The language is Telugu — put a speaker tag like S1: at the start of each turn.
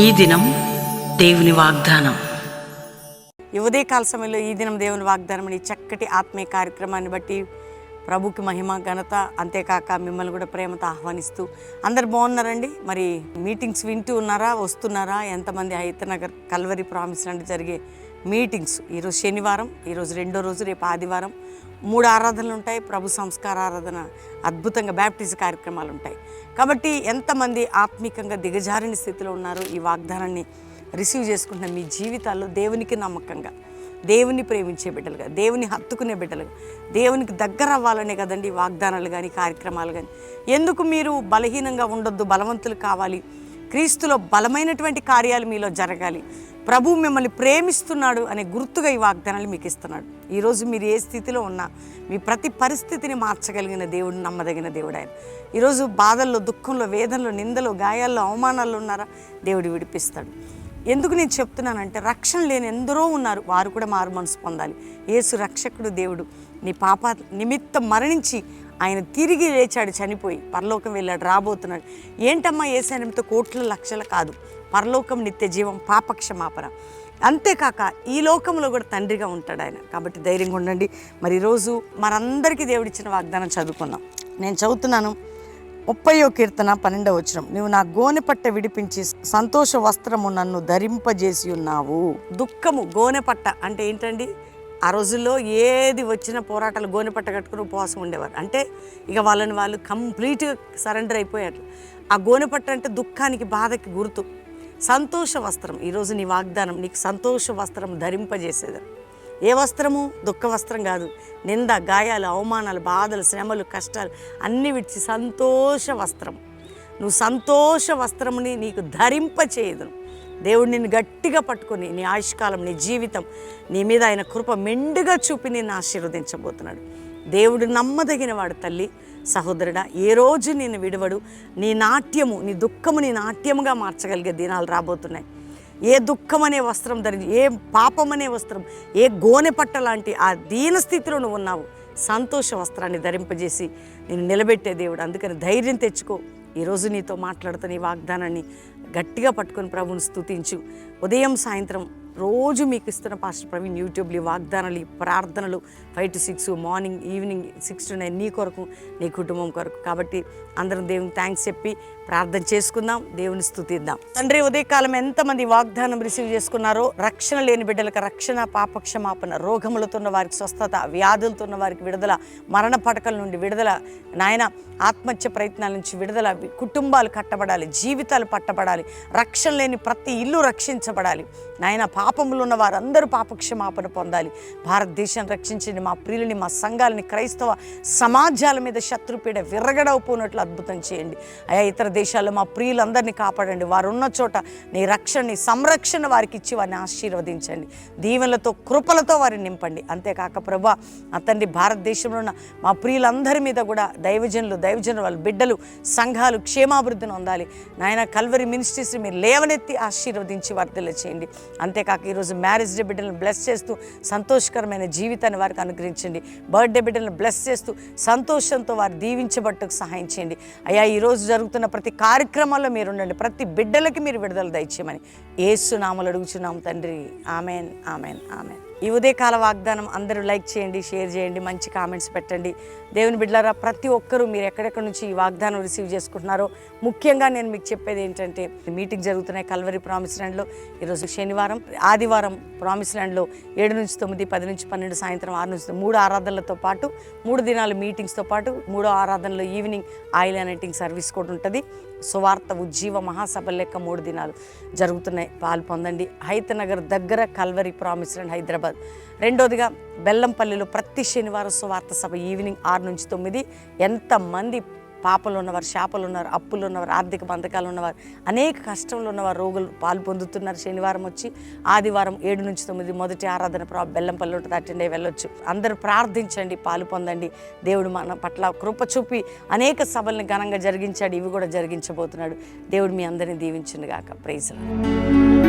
S1: ఈ దినం దేవుని వాగ్దానం.
S2: ఈ ఉదయకాల సమయంలో ఈ దినం దేవుని వాగ్దానం అని చక్కటి ఆత్మీయ కార్యక్రమాన్ని బట్టి ప్రభుకి మహిమ ఘనత, అంతేకాక మిమ్మల్ని కూడా ప్రేమతో ఆహ్వానిస్తూ అందరు బాగున్నారండి. మరి మీటింగ్స్ వింటూ ఉన్నారా, వస్తున్నారా? ఎంతమంది హైతనగర్ కల్వరి ప్రామిస్ ల్యాండ్ జరిగే మీటింగ్స్ ఈరోజు శనివారం, ఈరోజు రెండో రోజు, రేపు ఆదివారం 3 ఆరాధనలు ఉంటాయి. ప్రభు సంస్కార ఆరాధన, అద్భుతంగా బ్యాప్టిజం కార్యక్రమాలు ఉంటాయి. కాబట్టి ఎంతమంది ఆత్మీకంగా దిగజారిన స్థితిలో ఉన్నారు, ఈ వాగ్దానాన్ని రిసీవ్ చేసుకుంటున్న మీ జీవితాల్లో దేవునికి నమ్మకంగా, దేవుని ప్రేమించే బిడ్డలుగా, దేవుని హత్తుకునే బిడ్డలుగా, దేవునికి దగ్గర అవ్వాలనే కదండి వాగ్దానాలు కానీ కార్యక్రమాలు కానీ. ఎందుకు మీరు బలహీనంగా ఉండొద్దు, బలవంతులు కావాలి. క్రీస్తులో బలమైనటువంటి కార్యాలు మీలో జరగాలి. ప్రభు మిమ్మల్ని ప్రేమిస్తున్నాడు అనే గుర్తుగా ఈ వాగ్దానాలు మీకు ఇస్తున్నాడు. ఈరోజు మీరు ఏ స్థితిలో ఉన్నా మీ ప్రతి పరిస్థితిని మార్చగలిగిన దేవుడు, నమ్మదగిన దేవుడు ఆయన. ఈరోజు బాధల్లో, దుఃఖంలో, వేదనలో, నిందలో, గాయాల్లో, అవమానాల్లో ఉన్నారా? దేవుడు విడిపిస్తాడు. ఎందుకు నేను చెప్తున్నానంటే, రక్షణ లేని ఎందరో ఉన్నారు, వారు కూడా మారు మనసు పొందాలి. యేసు రక్షకుడు దేవుడు. నీ పాప నిమిత్తం మరణించి ఆయన తిరిగి లేచాడు, చనిపోయి పరలోకం వెళ్ళాడు, రాబోతున్నాడు. ఏంటమ్మా యేసు నిమిత్తం కోట్ల లక్షలు కాదు, పరలోకం, నిత్య జీవం, పాపక్షమాపణ. అంతేకాక ఈ లోకంలో కూడా తండ్రిగా ఉంటాడు ఆయన. కాబట్టి ధైర్యంగా ఉండండి. మరి ఈరోజు మనందరికీ దేవుడిచ్చిన వాగ్దానం చదువుకుందాం. నేను చదువుతున్నాను 30వ కీర్తన 12వ వచనం. నువ్వు నా గోనెపట్ట విడిపించి సంతోష వస్త్రము నన్ను ధరింపజేసి ఉన్నావు. దుఃఖము, గోనెపట్ట అంటే ఏంటండి? ఆ రోజుల్లో ఏది వచ్చిన పోరాటాలు గోనెపట్ట కట్టుకుని ఉపవాసం ఉండేవారు. అంటే ఇక వాళ్ళని వాళ్ళు కంప్లీట్గా సరెండర్ అయిపోయారు. ఆ గోనెపట్ట అంటే దుఃఖానికి, బాధకి గుర్తు. సంతోష వస్త్రం, ఈరోజు నీ వాగ్దానం, నీకు సంతోష వస్త్రం ధరింపజేసేది. ఏ వస్త్రము? దుఃఖ వస్త్రం కాదు. నింద, గాయాలు, అవమానాలు, బాధలు, శ్రమలు, కష్టాలు అన్నీ విడిచి సంతోష వస్త్రం. నువ్వు సంతోష వస్త్రముని నీకు ధరింపచేయదును. దేవుడు నిన్ను గట్టిగా పట్టుకొని నీ ఆయుష్కాలం, నీ జీవితం, నీ మీద ఆయన కృప మెండుగా చూపి నిన్ను ఆశీర్వదించబోతున్నాడు. దేవుడు నమ్మదగిన వాడు తల్లి, సహోదరుడా. ఏ రోజు నిన్ను విడవడు. నీ నాట్యము, నీ దుఃఖము నీ నాట్యముగా మార్చగలిగే దినాలు రాబోతున్నాయి. ఏ దుఃఖం అనే వస్త్రం ధరించి, ఏ పాపం అనే వస్త్రం, ఏ గోనెపట్ట లాంటి ఆ దీన స్థితిలో నువ్వు ఉన్నావు, సంతోష వస్త్రాన్ని ధరింపజేసి నేను నిలబెట్టే దేవుడు. అందుకని ధైర్యం తెచ్చుకో. ఈరోజు నీతో మాట్లాడుతున్న ఈ వాగ్దానాన్ని గట్టిగా పట్టుకొని ప్రభుని స్తుతించు. ఉదయం, సాయంత్రం రోజు మీకు ఇస్తున్న పాస్టర్ ప్రవీణ్ యూట్యూబ్లో ఈ వాగ్దానాలు, ఈ ప్రార్థనలు 5 to 6, మార్నింగ్, ఈవినింగ్ 6 to 9 నీ కొరకు, నీ కుటుంబం కొరకు. కాబట్టి అందరం దేవునికి థ్యాంక్స్ చెప్పి ప్రార్థన చేసుకుందాం, దేవుని స్తుతిద్దాం. తండ్రి, ఉదయకాలం ఎంతమంది వాగ్దానం రిసీవ్ చేసుకున్నారో, రక్షణ లేని బిడ్డలకు రక్షణ, పాపక్షమాపణ, రోగములతో ఉన్న వారికి స్వస్థత, వ్యాధులతో ఉన్న వారికి విడుదల, మరణ పడకల నుండి విడుదల, నాయన ఆత్మహత్య ప్రయత్నాల నుంచి విడుదల, కుటుంబాలు కట్టబడాలి, జీవితాలు పట్టబడాలి, రక్షణ లేని ప్రతి ఇల్లు రక్షించబడాలి. నాయన పాపములు ఉన్న వారందరూ పాపక్షమాపణ పొందాలి. భారతదేశాన్ని రక్షించండి. మా ప్రియులని, మా సంఘాలని, క్రైస్తవ సమాజాల మీద శత్రుపీడ విరగడవుపోయినట్లు అద్భుతం చేయండి. అయా, ఇతర దేశాల్లో మా ప్రియులందరినీ కాపాడండి. వారు ఉన్న చోట నీ రక్షణ, నీ సంరక్షణ వారికి ఇచ్చి వారిని ఆశీర్వదించండి. దీవెనలతో, కృపలతో వారిని నింపండి. అంతేకాక ప్రభా, అతండి, భారతదేశంలో ఉన్న మా ప్రియులందరి మీద కూడా దైవజనులు వాళ్ళ బిడ్డలు, సంఘాలు క్షేమాభివృద్ధిని పొందాలి. నాయన కల్వరి మినిస్ట్రీస్ని మీరు లేవనెత్తి ఆశీర్వదించి వర్ధల చేయండి. అంతేకాక ఈరోజు మ్యారేజ్ డే బిడ్డలను బ్లెస్ చేస్తూ సంతోషకరమైన జీవితాన్ని వారికి అనుగ్రహించండి. బర్త్డే బిడ్డలను బ్లెస్ చేస్తూ సంతోషంతో వారు దీవించబట్టుకు సహాయం చేయండి. అయ్యా, ఈరోజు జరుగుతున్న ప్రతి కార్యక్రమాల్లో మీరు ఉండండి. ప్రతి బిడ్డలకి మీరు విడుదల దయచేయమని యేసు నామములో అడుగుచున్నాం తండ్రి. Amen, amen, amen. ఈ ఉదయకాల వాగ్దానం అందరూ లైక్ చేయండి, షేర్ చేయండి, మంచి కామెంట్స్ పెట్టండి. దేవుని బిడ్డలారా, ప్రతి ఒక్కరూ మీరు ఎక్కడెక్కడి నుంచి ఈ వాగ్దానం రిసీవ్ చేసుకుంటున్నారో, ముఖ్యంగా నేను మీకు చెప్పేది ఏంటంటే, మీటింగ్ జరుగుతున్నాయి కల్వరి ప్రామిస్ ల్యాండ్లో. ఈరోజు శనివారం, ఆదివారం ప్రామిస్ ల్యాండ్లో 7 నుంచి 9, 10 నుంచి 12, సాయంత్రం 6 నుంచి 3 ఆరాధనలతో పాటు 3 దినాలు మీటింగ్స్తో పాటు 3వ ఆరాధనలో ఈవినింగ్ ఆయిల్ అనెటింగ్ సర్వీస్ కూడా ఉంటుంది. సువార్త ఉజ్జీవ మహాసభ లెక్క 3 దినాలు జరుగుతున్నాయి. పాలు పొందండి. హైతనగర్ దగ్గర కల్వరి ప్రామిస్ ల్యాండ్, హైదరాబాద్. రెండోదిగా బెల్లంపల్లిలో ప్రతి శనివారం సువార్త సభ ఈవినింగ్ 6 నుంచి 9. ఎంతమంది పాపలు ఉన్నవారు, శాపలు ఉన్నారు, అప్పులు ఉన్నవారు, ఆర్థిక బంధకాలు ఉన్నవారు, అనేక కష్టంలో ఉన్నవారు, రోగులు పాలు పొందుతున్నారు. శనివారం వచ్చి ఆదివారం 7 నుంచి 9 మొదటి ఆరాధన బెల్లంపల్లి ఉంటుంది. అటెండ్ అయ్యి వెళ్ళొచ్చు. అందరూ ప్రార్థించండి, పాలు పొందండి. దేవుడు మన పట్ల కృప చూపి అనేక సభల్ని ఘనంగా జరిగించాడు, ఇవి కూడా జరిగించబోతున్నాడు. దేవుడు మీ అందరినీ దీవించును గాక. Praise lord.